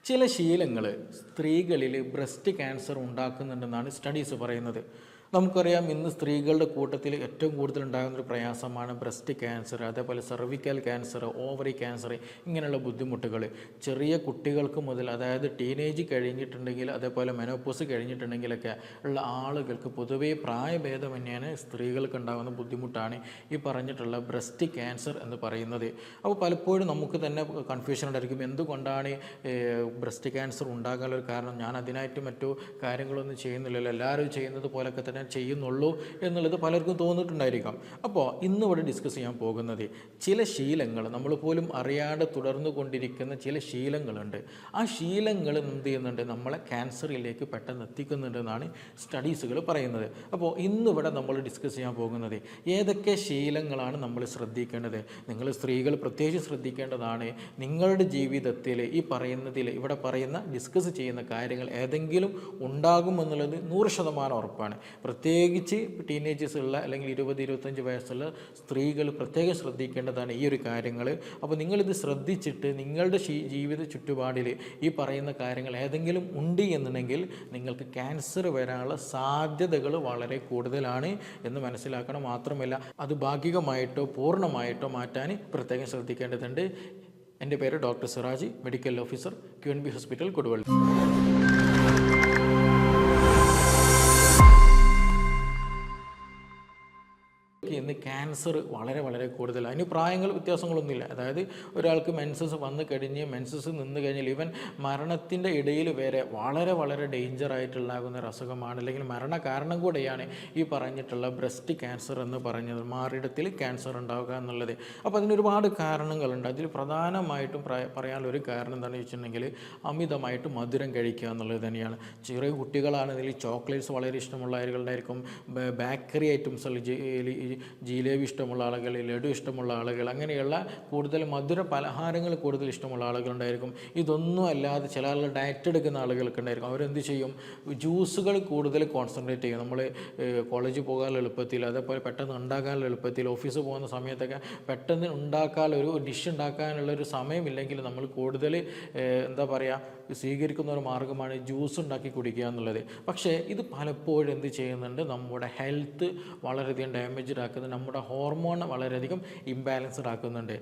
ചില ശീലങ്ങൾ സ്ത്രീകളിൽ ബ്രസ്റ്റ് ക്യാൻസർ ഉണ്ടാക്കുന്നുണ്ടെന്നാണ് സ്റ്റഡീസ് പറയുന്നത്. നമുക്കറിയാം, ഇന്ന് സ്ത്രീകളുടെ കൂട്ടത്തിൽ ഏറ്റവും കൂടുതൽ ഉണ്ടാകുന്നൊരു പ്രയാസമാണ് ബ്രസ്റ്റ് ക്യാൻസർ, അതേപോലെ സെർവിക്കൽ ക്യാൻസർ, ഓവറി ക്യാൻസർ, ഇങ്ങനെയുള്ള ബുദ്ധിമുട്ടുകൾ ചെറിയ കുട്ടികൾക്ക് മുതൽ, അതായത് ടീനേജ് കഴിഞ്ഞിട്ടുണ്ടെങ്കിൽ, അതേപോലെ മെനോപ്പോസ് കഴിഞ്ഞിട്ടുണ്ടെങ്കിലൊക്കെ ഉള്ള ആളുകൾക്ക് പൊതുവേ പ്രായഭേദമന്യേന സ്ത്രീകൾക്ക് ഉണ്ടാകുന്ന ബുദ്ധിമുട്ടാണ് ഈ പറഞ്ഞിട്ടുള്ള ബ്രസ്റ്റ് ക്യാൻസർ എന്ന് പറയുന്നത്. അപ്പോൾ പലപ്പോഴും നമുക്ക് തന്നെ കൺഫ്യൂഷൻ ഉണ്ടായിരിക്കും, എന്തുകൊണ്ടാണ് ബ്രസ്റ്റ് ക്യാൻസർ ഉണ്ടാകാനുള്ള കാരണം? ഞാൻ അതിനായിട്ട് മറ്റു കാര്യങ്ങളൊന്നും ചെയ്യുന്നില്ലല്ലോ, എല്ലാവരും ചെയ്യുന്നത് പോലൊക്കെ തന്നെ ചെയ്യുന്നുള്ളൂ എന്നുള്ളത് പലർക്കും തോന്നിയിട്ടുണ്ടായിരിക്കാം. അപ്പോൾ ഇന്നിവിടെ ഡിസ്കസ് ചെയ്യാൻ പോകുന്നത് ചില ശീലങ്ങൾ, നമ്മൾ പോലും അറിയാതെ തുടർന്നു കൊണ്ടിരിക്കുന്ന ചില ശീലങ്ങളുണ്ട്. ആ ശീലങ്ങൾ എന്ത് ചെയ്യുന്നുണ്ട്, നമ്മളെ ക്യാൻസറിലേക്ക് പെട്ടെന്ന് എത്തിക്കുന്നുണ്ടെന്നാണ് സ്റ്റഡീസുകൾ പറയുന്നത്. അപ്പോൾ ഇന്നിവിടെ നമ്മൾ ഡിസ്കസ് ചെയ്യാൻ പോകുന്നത് ഏതൊക്കെ ശീലങ്ങളാണ് നമ്മൾ ശ്രദ്ധിക്കേണ്ടത്. നിങ്ങൾ സ്ത്രീകൾ പ്രത്യേകിച്ച് ശ്രദ്ധിക്കേണ്ടതാണ്. നിങ്ങളുടെ ജീവിതത്തിൽ ഈ പറയുന്നതിൽ ഇവിടെ പറയുന്ന ഡിസ്കസ് ചെയ്യുന്ന കാര്യങ്ങൾ ഏതെങ്കിലും ഉണ്ടാകുമെന്നുള്ളത് 100% ഉറപ്പാണ്. പ്രത്യേകിച്ച് ടീനേജേഴ്സ് ഉള്ള അല്ലെങ്കിൽ 20-25 വയസ്സുള്ള സ്ത്രീകൾ പ്രത്യേകം ശ്രദ്ധിക്കേണ്ടതാണ് ഈ ഒരു കാര്യങ്ങൾ. അപ്പോൾ നിങ്ങളിത് ശ്രദ്ധിച്ചിട്ട് നിങ്ങളുടെ ജീവിത ചുറ്റുപാടിൽ ഈ പറയുന്ന കാര്യങ്ങൾ ഏതെങ്കിലും ഉണ്ട് എന്നുണ്ടെങ്കിൽ നിങ്ങൾക്ക് ക്യാൻസർ വരാനുള്ള സാധ്യതകൾ വളരെ കൂടുതലാണ് എന്ന് മനസ്സിലാക്കണം. മാത്രമല്ല അത് ഭാഗികമായിട്ടോ പൂർണ്ണമായിട്ടോ മാറ്റാൻ പ്രത്യേകം ശ്രദ്ധിക്കേണ്ടതുണ്ട്. എൻ്റെ പേര് doctor Siraj, medical officer, QNB hospital, Koduvally. ഇന്ന് ക്യാൻസർ വളരെ കൂടുതലാണ്. അതിന് പ്രായങ്ങൾ വ്യത്യാസങ്ങളൊന്നുമില്ല. അതായത് ഒരാൾക്ക് മെൻസസ് വന്നു കഴിഞ്ഞ് മെൻസസ് നിന്ന് കഴിഞ്ഞാൽ ഈവൻ മരണത്തിൻ്റെ ഇടയിൽ വരെ വളരെ ഡേഞ്ചറായിട്ടുണ്ടാകുന്ന ഒരു അസുഖമാണ്, അല്ലെങ്കിൽ മരണ കാരണം കൂടെയാണ് ഈ പറഞ്ഞിട്ടുള്ള ബ്രസ്റ്റ് ക്യാൻസർ എന്ന് പറഞ്ഞത്, മാറിടത്തിൽ ക്യാൻസർ ഉണ്ടാവുക എന്നുള്ളത്. അപ്പോൾ അതിനൊരുപാട് കാരണങ്ങളുണ്ട്. അതിൽ പ്രധാനമായിട്ടും പറയാനുള്ള ഒരു കാരണം എന്താണെന്ന് വെച്ചിട്ടുണ്ടെങ്കിൽ അമിതമായിട്ട് മധുരം കഴിക്കുക എന്നുള്ളത് തന്നെയാണ്. ചെറിയ കുട്ടികളാണെങ്കിൽ ചോക്ലേറ്റ്സ് വളരെ ഇഷ്ടമുള്ള ആളുകളുണ്ടായിരിക്കും, ബേക്കറി ഐറ്റംസ്, ജിലേബി ഇഷ്ടമുള്ള ആളുകൾ, ലഡു ഇഷ്ടമുള്ള ആളുകൾ, അങ്ങനെയുള്ള കൂടുതൽ മധുര പലഹാരങ്ങൾ കൂടുതൽ ഇഷ്ടമുള്ള ആളുകളുണ്ടായിരിക്കും. ഇതൊന്നും അല്ലാതെ ചില ആളുകൾ ഡയറ്റ് എടുക്കുന്ന ആളുകൾക്ക് ഉണ്ടായിരിക്കും. അവരെന്ത് ചെയ്യും, ജ്യൂസുകൾ കൂടുതൽ കോൺസെൻട്രേറ്റ് ചെയ്യും. നമ്മൾ കോളേജിൽ പോകാനുള്ള എളുപ്പത്തിൽ, അതേപോലെ പെട്ടെന്ന് ഉണ്ടാക്കാനുള്ള എളുപ്പത്തിൽ, ഓഫീസിൽ പോകുന്ന സമയത്തൊക്കെ പെട്ടെന്ന് ഒരു ഡിഷ് ഉണ്ടാക്കാനുള്ളൊരു സമയമില്ലെങ്കിൽ നമ്മൾ കൂടുതൽ എന്താ പറയുക, സ്വീകരിക്കുന്ന ഒരു മാർഗ്ഗമാണ് ജ്യൂസ് ഉണ്ടാക്കി കുടിക്കുക എന്നുള്ളത്. പക്ഷേ ഇത് പലപ്പോഴും എന്ത് ചെയ്യുന്നുണ്ട്, നമ്മുടെ ഹെൽത്ത് വളരെയധികം ഡാമേജ്ഡ് ആക്കുന്നത്, നമ്മുടെ ഹോർമോൺ വളരെയധികം ഇംബാലൻസ്ഡ് ആക്കുന്നുണ്ട്.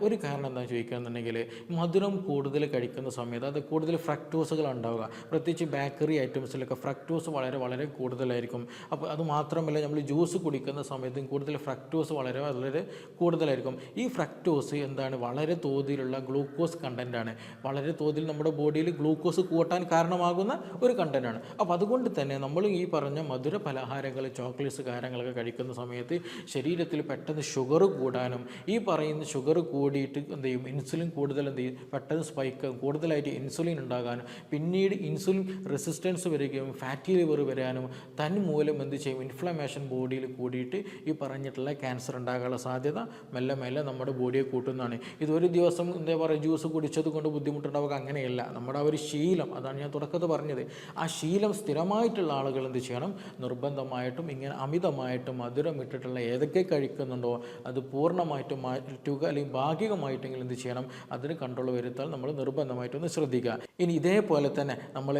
ഒരു കാരണം എന്താണെന്ന് ചോദിക്കുകയെന്നുണ്ടെങ്കിൽ മധുരം കൂടുതൽ കഴിക്കുന്ന സമയത്ത് അത് കൂടുതൽ ഫ്രക്ടോസുകൾ ഉണ്ടാവുക. പ്രത്യേകിച്ച് ബേക്കറി ഐറ്റംസിലൊക്കെ ഫ്രക്ടോസ് വളരെ കൂടുതലായിരിക്കും. അപ്പോൾ അത് മാത്രമല്ല, നമ്മൾ ജ്യൂസ് കുടിക്കുന്ന സമയത്തും കൂടുതൽ ഫ്രക്ടോസ് വളരെ കൂടുതലായിരിക്കും. ഈ ഫ്രക്ടോസ് എന്താണ്, വളരെ തോതിലുള്ള ഗ്ലൂക്കോസ് കണ്ടൻ്റാണ്. വളരെ തോതിൽ നമ്മുടെ ബോഡിയിൽ ഗ്ലൂക്കോസ് കൂട്ടാൻ കാരണമാകുന്ന ഒരു കണ്ടൻ്റാണ്. അപ്പോൾ അതുകൊണ്ട് തന്നെ നമ്മൾ ഈ പറഞ്ഞ മധുര പലഹാരങ്ങൾ, ചോക്ലേറ്റ്സ് കാര്യങ്ങളൊക്കെ കഴിക്കുന്ന സമയത്ത് ശരീരത്തിൽ പെട്ടെന്ന് ഷുഗർ കൂടാനും, ഈ പറയുന്ന ഷുഗർ കൂടിയിട്ട് എന്ത് ചെയ്യും, ഇൻസുലിൻ കൂടുതൽ എന്ത് ചെയ്യും, പെട്ടെന്ന് സ്പൈക്ക് കൂടുതലായിട്ട് ഇൻസുലിൻ ഉണ്ടാകാനും, പിന്നീട് ഇൻസുലിൻ റെസിസ്റ്റൻസ് വരികയും ഫാറ്റി ലിവർ വരാനും, തന്മൂലം എന്ത് ചെയ്യും, ഇൻഫ്ലമേഷൻ ബോഡിയിൽ കൂടിയിട്ട് ഈ പറഞ്ഞിട്ടുള്ള ക്യാൻസർ ഉണ്ടാകാനുള്ള സാധ്യത മെല്ലെ നമ്മുടെ ബോഡിയെ കൂട്ടുന്നതാണ്. ഇതൊരു ദിവസം എന്താ പറയുക, ജ്യൂസ് കുടിച്ചത് കൊണ്ട് ബുദ്ധിമുട്ടുണ്ടാവുക, അങ്ങനെയല്ല. നമ്മുടെ ആ ഒരു ശീലം, അതാണ് ഞാൻ തുടക്കത്തിൽ പറഞ്ഞത്, ആ ശീലം സ്ഥിരമായിട്ടുള്ള ആളുകൾ എന്ത് ചെയ്യണം, നിർബന്ധമായിട്ടും ഇങ്ങനെ അമിതമായിട്ടും മധുരം ഇട്ടിട്ടുള്ള ഏതൊക്കെ കഴിക്കുന്നുണ്ടോ അത് പൂർണ്ണമായിട്ടും മാറ്റുക, അല്ലെങ്കിൽ ഭാഗികമായിട്ടെങ്കിലും എന്ത് ചെയ്യണം, അതിന് കൺട്രോൾ വരുത്താൻ നമ്മൾ നിർബന്ധമായിട്ടൊന്ന് ശ്രദ്ധിക്കുക. ഇനി ഇതേപോലെ തന്നെ നമ്മൾ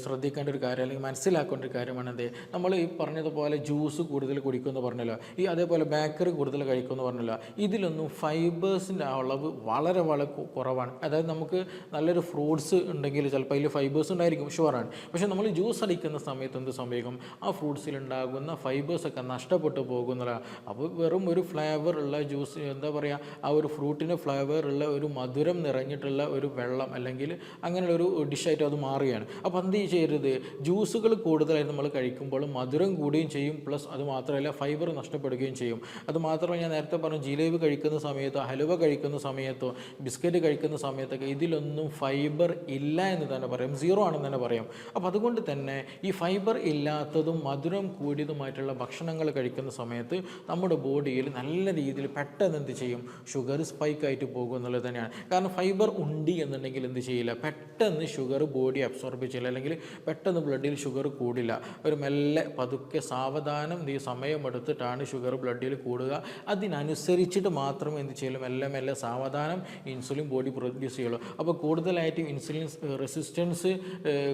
ശ്രദ്ധിക്കേണ്ട ഒരു കാര്യം, അല്ലെങ്കിൽ മനസ്സിലാക്കേണ്ട ഒരു കാര്യമാണ് എന്ത്, നമ്മൾ ഈ പറഞ്ഞതുപോലെ ജ്യൂസ് കൂടുതൽ കുടിക്കുമെന്ന് പറഞ്ഞല്ലോ, അതേപോലെ ബേക്കറി കൂടുതൽ കഴിക്കുമെന്ന് പറഞ്ഞല്ലോ, ഇതിലൊന്നും ഫൈബേഴ്സിൻ്റെ അളവ് വളരെ കുറവാണ്. അതായത് നമുക്ക് നല്ലൊരു ഫ്രൂട്ട്സ് ഉണ്ടെങ്കിൽ ചിലപ്പോൾ അതിൽ ഫൈബേഴ്സ് ഉണ്ടായിരിക്കും, ഷുവറാണ്. പക്ഷേ നമ്മൾ ജ്യൂസ് അടിക്കുന്ന സമയത്ത് എന്ത് സംഭവിക്കും, ആ ഫ്രൂട്ട്സിലുണ്ടാകുന്ന ഫൈബേഴ്സൊക്കെ നഷ്ടപ്പെട്ടു പോകുന്നതാണ്. അപ്പോൾ വെറും ഒരു ഫ്ലേവർ ഉള്ള ജ്യൂസ്, എന്താ പറയുക, ആ ഒരു ഫ്രൂട്ടിന് ഫ്ലേവർ ഉള്ള ഒരു മധുരം നിറഞ്ഞിട്ടുള്ള ഒരു വെള്ളം അല്ലെങ്കിൽ അങ്ങനെയുള്ള ഒരു ഡിഷായിട്ട് അത് മാറുകയാണ്. അപ്പോൾ എന്ത് ചെയ്യരുത്, ജ്യൂസുകൾ കൂടുതലായി നമ്മൾ കഴിക്കുമ്പോൾ മധുരം കൂടുകയും ചെയ്യും, പ്ലസ് അത് മാത്രമല്ല ഫൈബർ നഷ്ടപ്പെടുകയും ചെയ്യും. അത് മാത്രമല്ല, ഞാൻ നേരത്തെ പറഞ്ഞു, ജിലേബി കഴിക്കുന്ന സമയത്തോ ഹലുവ കഴിക്കുന്ന സമയത്തോ ബിസ്ക്കറ്റ് കഴിക്കുന്ന സമയത്തൊക്കെ ഇതിലൊന്നും ഫൈബർ ഇല്ല എന്ന് തന്നെ പറയാം, സീറോ ആണെന്ന് തന്നെ പറയാം. അപ്പോൾ അതുകൊണ്ട് തന്നെ ഈ ഫൈബർ ഇല്ലാത്തതും മധുരം കൂടിയതുമായിട്ടുള്ള ഭക്ഷണങ്ങൾ കഴിക്കുന്ന സമയത്ത് നമ്മുടെ ബോഡിയിൽ നല്ല രീതിയിൽ പെട്ടെന്ന് എന്ത് ചെയ്യും, ഷുഗർ സ്പൈക്കായിട്ട് പോകും എന്നുള്ളത് തന്നെയാണ്. കാരണം ഫൈബർ ഉണ്ട് എന്നുണ്ടെങ്കിൽ എന്ത് ചെയ്യില്ല, പെട്ടെന്ന് ഷുഗർ ബോഡി അബ്സോർബ് ചെയ്യില്ല, അല്ലെങ്കിൽ പെട്ടെന്ന് ബ്ലഡിൽ ഷുഗർ കൂടില്ല. ഒരു മെല്ലെ പതുക്കെ സാവധാനം ഈ സമയമെടുത്തിട്ടാണ് ഷുഗർ ബ്ലഡിൽ കൂടുക. അതിനനുസരിച്ചിട്ട് മാത്രമേ എന്ത് ചെയ്യുള്ളൂ, മെല്ലെ മെല്ലെ സാവധാനം ഇൻസുലിൻ ബോഡി പ്രൊഡ്യൂസ് ചെയ്യുള്ളൂ. അപ്പോൾ കൂടുതലായിട്ട് ഇൻസുലിൻ റെസിസ്റ്റൻസ്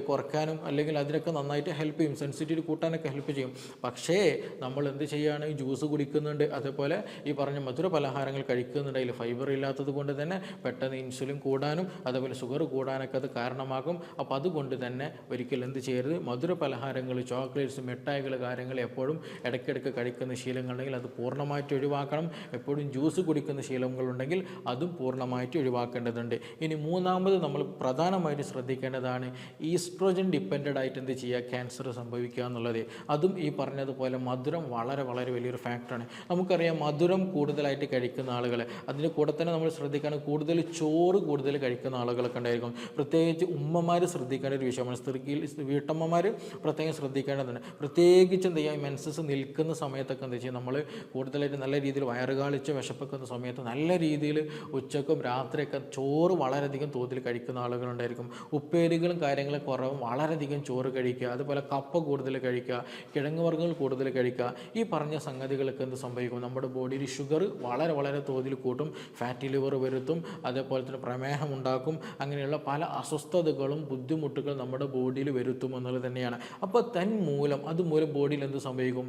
കുറയ്ക്കാനും അല്ലെങ്കിൽ അതിനൊക്കെ നന്നായിട്ട് ഹെൽപ്പ് ചെയ്യും, സെൻസിറ്റിവിറ്റി കൂട്ടാനൊക്കെ ഹെൽപ്പ് ചെയ്യും. പക്ഷേ നമ്മൾ എന്ത് ചെയ്യുകയാണ്, ഈ ജ്യൂസ് കുടിക്കുന്നുണ്ട്, അതേപോലെ ഈ പറഞ്ഞ മധുര പലഹാരങ്ങൾ കഴിക്കുന്നുണ്ടെങ്കിൽ ഫൈബർ ഇല്ലാത്തത് കൊണ്ട് തന്നെ പെട്ടെന്ന് ഇൻസുലിൻ കൂടാനും അതേപോലെ ഷുഗർ കൂടാനൊക്കെ അത് കാരണമാകും. അപ്പോൾ അതുകൊണ്ട് തന്നെ ഒരിക്കലും എന്ത് ചെയ്യരുത്, മധുര പലഹാരങ്ങൾ, ചോക്ലേറ്റ്സ്, മിഠായികൾ, കാര്യങ്ങൾ എപ്പോഴും ഇടയ്ക്കിടയ്ക്ക് കഴിക്കുന്ന ശീലങ്ങളുണ്ടെങ്കിൽ അത് പൂർണ്ണമായിട്ട് ഒഴിവാക്കണം. എപ്പോഴും ജ്യൂസ് കുടിക്കുന്ന ശീലങ്ങളുണ്ടെങ്കിൽ അതും പൂർണ്ണമായിട്ട് ഒഴിവാക്കേണ്ടതുണ്ട്. ഇനി മൂന്നാമത് നമ്മൾ പ്രധാനമായിട്ട് ശ്രദ്ധിക്കേണ്ടതാണ് ഈസ്ട്രോജൻ ഡിപ്പെൻഡഡ് ആയിട്ട് എന്ത് ചെയ്യുക, ക്യാൻസർ സംഭവിക്കുക എന്നുള്ളത്. അതും ഈ പറഞ്ഞതുപോലെ മധുരം വളരെ വളരെ വലിയൊരു ഫാക്ടറാണ്. നമുക്കറിയാം മധുരം കൂടുതലായിട്ട് കഴിക്കുന്ന ആളുകൾ, അതിൻ്റെ കൂടെ തന്നെ നമ്മൾ ശ്രദ്ധിക്കണം കൂടുതൽ ചോറ് കൂടുതൽ കഴിക്കുന്ന ആളുകളൊക്കെ ഉണ്ടായിരിക്കും. പ്രത്യേകിച്ച് ഉമ്മമാർ ശ്രദ്ധിക്കേണ്ട ഒരു വിഷയമാണ്. സ്ത്രീയിൽ വീട്ടമ്മമാർ പ്രത്യേകം ശ്രദ്ധിക്കേണ്ടതുണ്ട്. പ്രത്യേകിച്ച് എന്ത് ചെയ്യുക, മെൻസസ് നിൽക്കുന്ന സമയത്തൊക്കെ എന്താ ചെയ്യുക, നമ്മൾ കൂടുതലായിട്ട് നല്ല രീതിയിൽ വയറുകാളിച്ച് വിശപ്പെക്കുന്ന സമയത്ത് നല്ല രീതിയിൽ ഉച്ചക്കും രാത്രിയൊക്കെ ചോറ് വളരെയധികം തോതിൽ കഴിക്കുന്ന ആളുകളുണ്ടായിരിക്കും. ഉപ്പേരികളും കാര്യങ്ങളും കുറവും വളരെയധികം ചോറ് കഴിക്കുക, അതുപോലെ കപ്പ കൂടുതൽ കഴിക്കുക, കിഴങ്ങ് വർഗ്ഗങ്ങൾ കൂടുതൽ കഴിക്കുക. ഈ പറഞ്ഞ സംഗതികളൊക്കെ എന്ത് സംഭവിക്കും, നമ്മുടെ ബോഡിയിൽ ഷുഗർ വളരെ വളരെ തോതിൽ കൂട്ടും, ഫാറ്റി ലിവർ വരുത്തും, അതേപോലെ തന്നെ പ്രമേഹം ഉണ്ടാക്കും. അങ്ങനെയുള്ള പല അസ്വസ്ഥതകളും ബുദ്ധിമുട്ടുകളും നമ്മുടെ ബോഡിയിൽ വരുത്തും എന്നുള്ളത് തന്നെയാണ്. അപ്പോൾ അതുമൂലം ബോഡിയിൽ എന്ത് സംഭവിക്കും,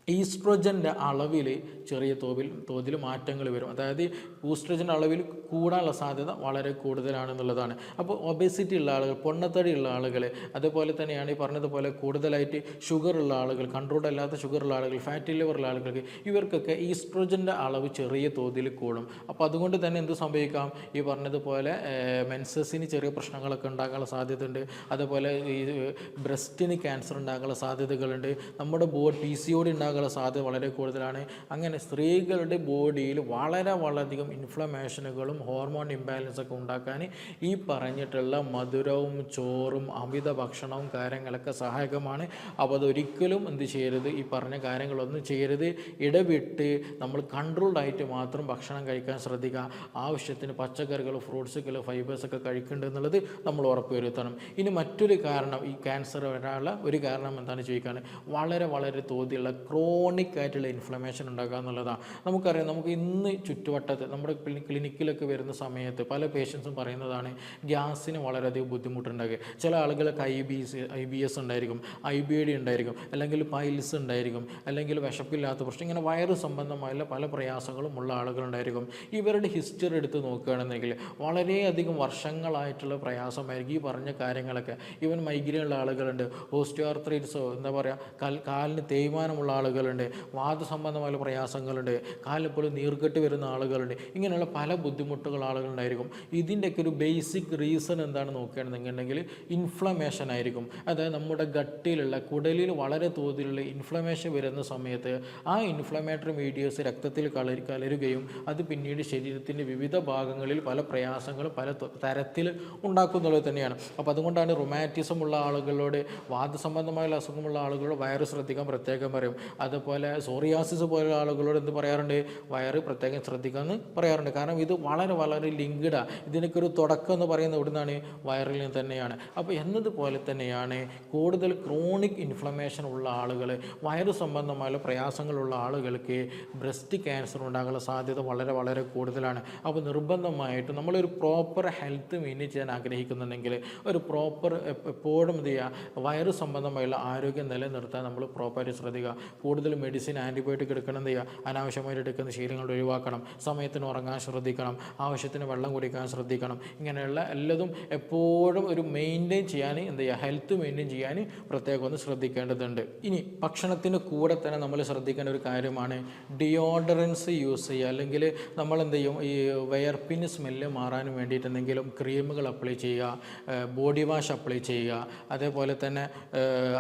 ഈസ്ട്രോജൻ്റെ അളവിൽ ചെറിയ തോതിൽ മാറ്റങ്ങൾ വരും. അതായത് ഈസ്ട്രോജൻ്റെ അളവിൽ കൂടാനുള്ള സാധ്യത വളരെ കൂടുതലാണെന്നുള്ളതാണ്. അപ്പോൾ ഒബേസിറ്റി ഉള്ള ആളുകൾ, പൊണ്ണത്തടി ഉള്ള ആളുകൾ, അതേപോലെ തന്നെയാണ് ഈ പറഞ്ഞതുപോലെ കൂടുതലായിട്ട് ഷുഗർ ഉള്ള ആളുകൾ, കൺട്രോൾഡ് അല്ലാത്ത ഷുഗർ ഉള്ള ആളുകൾ, ഫാറ്റി ലിവർ ഉള്ള ആളുകൾക്ക്, ഇവർക്കൊക്കെ ഈസ്ട്രോജൻ്റെ അളവ് ചെറിയ തോതിൽ കൂടും. അപ്പോൾ അതുകൊണ്ട് തന്നെ എന്ത് സംഭവിക്കാം, ഈ പറഞ്ഞതുപോലെ മെൻസസിന് ചെറിയ പ്രശ്നങ്ങളൊക്കെ ഉണ്ടാകാനുള്ള സാധ്യതയുണ്ട്. അതേപോലെ ഈ ബ്രസ്റ്റിന് ക്യാൻസർ ഉണ്ടാകാനുള്ള സാധ്യതകളുണ്ട്. നമ്മുടെ PCOD ഉണ്ടാകാനുള്ള സാധ്യത വളരെ കൂടുതലാണ്. അങ്ങനെ സ്ത്രീകളുടെ ബോഡിയിൽ വളരെയധികം ഇൻഫ്ലമേഷനുകളും ഹോർമോൺ ഇംബാലൻസൊക്കെ ഉണ്ടാക്കാൻ ഈ പറഞ്ഞിട്ടുള്ള മധുരവും ചോറും അമിത ഭക്ഷണവും കാര്യങ്ങളൊക്കെ സഹായകമാണ്. അപ്പോൾ അതൊരിക്കലും എന്ത് ചെയ്യരുത്, ഈ പറഞ്ഞ കാര്യങ്ങളൊന്നും ചെയ്യരുത്. ഇടവിട്ട് നമ്മൾ കൺട്രോൾഡായിട്ട് മാത്രം ഭക്ഷണം കഴിക്കാൻ ശ്രദ്ധിക്കുക. ആവശ്യത്തിന് പച്ചക്കറികൾ, ഫ്രൂട്ട്സുകൾ, ഫൈബേഴ്സൊക്കെ കഴിക്കുന്നുണ്ട് എന്നുള്ളത് നമ്മൾ ഉറപ്പുവരുത്തണം. ഇനി മറ്റൊരു കാരണം, ഈ ക്യാൻസർ വരാനുള്ള ഒരു കാരണം എന്താണ് ചോദിക്കാൻ, വളരെ തോതിലുള്ള ക്രോണിക് ആയിട്ടുള്ള ഇൻഫ്ലമേഷൻ ഉണ്ടാക്കുക എന്നുള്ളതാണ്. നമുക്കറിയാം, നമുക്ക് ഇന്ന് ചുറ്റുവട്ടത്ത് നമ്മുടെ ക്ലിനിക്കിലൊക്കെ വരുന്ന സമയത്ത് പല പേഷ്യൻസും പറയുന്നതാണ് ഗ്യാസിന് വളരെയധികം ബുദ്ധിമുട്ടുണ്ടാകുക. ചില ആളുകൾക്ക് IBS ഉണ്ടായിരിക്കും, IBD ഉണ്ടായിരിക്കും, അല്ലെങ്കിൽ പൈൽസ് ഉണ്ടായിരിക്കും, അല്ലെങ്കിൽ വിശപ്പില്ലാത്ത പ്രശ്നം, ഇങ്ങനെ വയറ് സംബന്ധമായ പല പ്രയാസങ്ങളും ഉള്ള ആളുകളുണ്ടായിരിക്കും. ഇവരുടെ ഹിസ്റ്ററി എടുത്ത് നോക്കുകയാണെന്നെങ്കിൽ വളരെയധികം വർഷങ്ങളായിട്ടുള്ള പ്രയാസമായിരിക്കും ഈ പറഞ്ഞ കാര്യങ്ങളൊക്കെ. ഈവൻ മൈഗ്രെയിൻ ഉള്ള ആളുകളുണ്ട്, ഓസ്റ്റിയോആർത്രൈറ്റിസോ എന്താ പറയുക, കാലിന് തേയ്മാനമുള്ള ആളുകളുണ്ട്, വാദസംബന്ധമായ പ്രയാസങ്ങളുണ്ട്, കാലിലെപ്പോഴും നീർക്കെട്ട് വരുന്ന ആളുകളുണ്ട്. ഇങ്ങനെയുള്ള പല ബുദ്ധിമുട്ടുകൾ ആളുകളുണ്ടായിരിക്കും. ഇതിൻ്റെയൊക്കെ ഒരു ബേസിക് റീസൺ എന്താണ് നോക്കുകയാണെന്നുണ്ടെങ്കിൽ ഇൻഫ്ലമേഷൻ ആയിരിക്കും. അതായത് നമ്മുടെ ഗട്ടിലുള്ള കുടലിൽ വളരെ തോതിലുള്ള ഇൻഫ്ലമേഷൻ വരുന്ന സമയത്ത് ആ ഇൻഫ്ലമേറ്ററി മീഡിയസ് രക്തത്തിൽ കലരുകയും അത് പിന്നീട് ശരീരത്തിൻ്റെ വിവിധ ഭാഗങ്ങളിൽ പല പ്രയാസങ്ങളും പല തരത്തിൽ ഉണ്ടാക്കുന്നുള്ളത് തന്നെയാണ്. അപ്പോൾ അതുകൊണ്ടാണ് റൊമാറ്റിസം ഉള്ള ആളുകളോട്, വാദസംബന്ധമായ അസുഖമുള്ള ആളുകളോട് വയറ് ശ്രദ്ധിക്കാൻ പ്രത്യേകം പറയും. അതുപോലെ സോറിയാസിസ് പോലുള്ള ആളുകളോട് എന്ത് പറയാറുണ്ട്, വയറ് പ്രത്യേകം ശ്രദ്ധിക്കാമെന്ന് പറയാറുണ്ട്. കാരണം ഇത് വളരെ ലിങ്ക്ഡാണ്. ഇതിനൊക്കെ ഒരു തുടക്കം എന്ന് പറയുന്നത് ഇവിടുന്നാണ്, വയറിൽ നിന്ന് തന്നെയാണ്. അപ്പോൾ എന്നതുപോലെ തന്നെയാണ് കൂടുതൽ ക്രോണിക് ഇൻഫ്ലമേഷൻ ഉള്ള ആളുകൾ, വയറ് സംബന്ധമായ പ്രയാസങ്ങളുള്ള ആളുകൾക്ക് ബ്രസ്റ്റ് ക്യാൻസർ ഉണ്ടാകാനുള്ള സാധ്യത വളരെ കൂടുതലാണ്. അപ്പോൾ നിർബന്ധമായിട്ടും നമ്മളൊരു പ്രോപ്പർ ഹെൽത്ത് മെയിൻറ്റെയിൻ ചെയ്യാൻ ആഗ്രഹിക്കുന്നുണ്ടെങ്കിൽ ഒരു പ്രോപ്പർ എപ്പോഴും എന്ത് ചെയ്യുക, വയറ് സംബന്ധമായുള്ള ആരോഗ്യം നിലനിർത്താൻ നമ്മൾ പ്രോപ്പറായിട്ട് ശ്രദ്ധിക്കുക. കൂടുതൽ മെഡിസിൻ, ആൻറ്റിബയോട്ടിക് എടുക്കണം, എന്ത് ചെയ്യുക, അനാവശ്യമായിട്ട് എടുക്കുന്ന ശീലങ്ങൾ ഒഴിവാക്കണം. സമയത്തിന് ഉറങ്ങാൻ ശ്രദ്ധിക്കണം, ആവശ്യത്തിന് വെള്ളം കുടിക്കാൻ ശ്രദ്ധിക്കണം. ഇങ്ങനെയുള്ള എല്ലതും എപ്പോഴും ഒരു മെയിൻറ്റെയിൻ ചെയ്യാൻ എന്ത് ചെയ്യുക, ഹെൽത്ത് മെയിൻറ്റെയിൻ ചെയ്യാൻ പ്രത്യേകം ഒന്ന് ശ്രദ്ധിക്കേണ്ടതുണ്ട്. ഇനി ഭക്ഷണത്തിന് കൂടെ തന്നെ നമ്മൾ ശ്രദ്ധിക്കേണ്ട ഒരു കാര്യമാണ് ഡിയോഡറൻസ് യൂസ് ചെയ്യുക. അല്ലെങ്കിൽ നമ്മൾ എന്ത് ചെയ്യും, ഈ വയർപ്പിന് സ്മെല്ല് മാറാൻ വേണ്ടിയിട്ട് എന്തെങ്കിലും ക്രീമുകൾ അപ്ലൈ ചെയ്യുക, ബോഡി വാഷ് അപ്ലൈ ചെയ്യുക, അതേപോലെ തന്നെ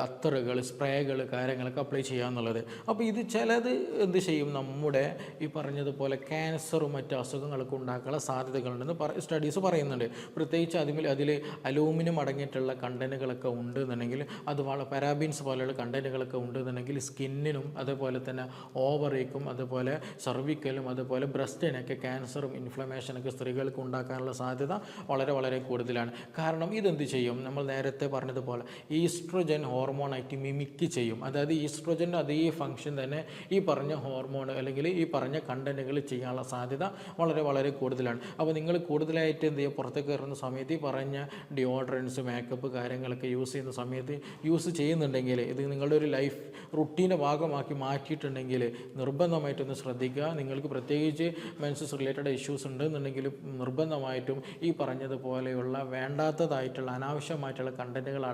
അത്തറുകൾ, സ്പ്രേകൾ, കാര്യങ്ങളൊക്കെ അപ്ലൈ ചെയ്യുക എന്നുള്ളത്. അപ്പോൾ ഇത് ചിലത് എന്ത് ചെയ്യും, നമ്മുടെ ഈ പറഞ്ഞതുപോലെ ക്യാൻസറും മറ്റ് അസുഖങ്ങളൊക്കെ ഉണ്ടാക്കാനുള്ള സാധ്യതകളുണ്ടെന്ന് സ്റ്റഡീസ് പറയുന്നുണ്ട്. പ്രത്യേകിച്ച് അതിൽ അലൂമിനിയം അടങ്ങിയിട്ടുള്ള കണ്ടന്റുകളൊക്കെ ഉണ്ടെന്നുണ്ടെങ്കിൽ, അതുപോലെ പാരാബിൻസ് പോലെയുള്ള കണ്ടന്റുകളൊക്കെ ഉണ്ടെന്നുണ്ടെങ്കിൽ സ്കിന്നിനും അതുപോലെ തന്നെ ഓവറിക്കും അതുപോലെ സർവിക്കലും അതുപോലെ ബ്രസ്റ്റിനൊക്കെ ക്യാൻസറും ഇൻഫ്ലമേഷനൊക്കെ സ്ത്രീകൾക്ക് ഉണ്ടാക്കാനുള്ള സാധ്യത വളരെ വളരെ കൂടുതലാണ്. കാരണം ഇതെന്ത് ചെയ്യും, നമ്മൾ നേരത്തെ പറഞ്ഞതുപോലെ ഈസ്ട്രോജൻ ഹോർമോണായിട്ട് മിമിക്ക് ചെയ്യും. അതായത് ഈസ്ട്രോജൻ്റെ അതേ ഫംഗ്ഷൻ തന്നെ ഈ പറഞ്ഞ ഹോർമോൺ അല്ലെങ്കിൽ ഈ പറഞ്ഞ കണ്ടന്റുകൾ ചെയ്യാനുള്ള സാധ്യത വളരെ വളരെ കൂടുതലാണ്. അപ്പോൾ നിങ്ങൾ കൂടുതലായിട്ട് എന്ത് ചെയ്യുക, പുറത്തേക്ക് ഇറങ്ങുന്ന സമയത്ത് ഈ പറഞ്ഞ ഡിയോഡ്രൻസ്, മേക്കപ്പ് കാര്യങ്ങളൊക്കെ യൂസ് ചെയ്യുന്ന സമയത്ത് യൂസ് ചെയ്യുന്നുണ്ടെങ്കിൽ, ഇത് നിങ്ങളുടെ ഒരു ലൈഫ് റുട്ടീൻ്റെ ഭാഗമാക്കി മാറ്റിയിട്ടുണ്ടെങ്കിൽ നിർബന്ധമായിട്ടൊന്ന് ശ്രദ്ധിക്കുക. നിങ്ങൾക്ക് പ്രത്യേകിച്ച് മെൻസസ് റിലേറ്റഡ് ഇഷ്യൂസ് ഉണ്ടെന്നുണ്ടെങ്കിൽ നിർബന്ധമായിട്ടും ഈ പറഞ്ഞതുപോലെയുള്ള വേണ്ടാത്തതായിട്ടുള്ള അനാവശ്യമായിട്ടുള്ള കണ്ടന്റുകൾ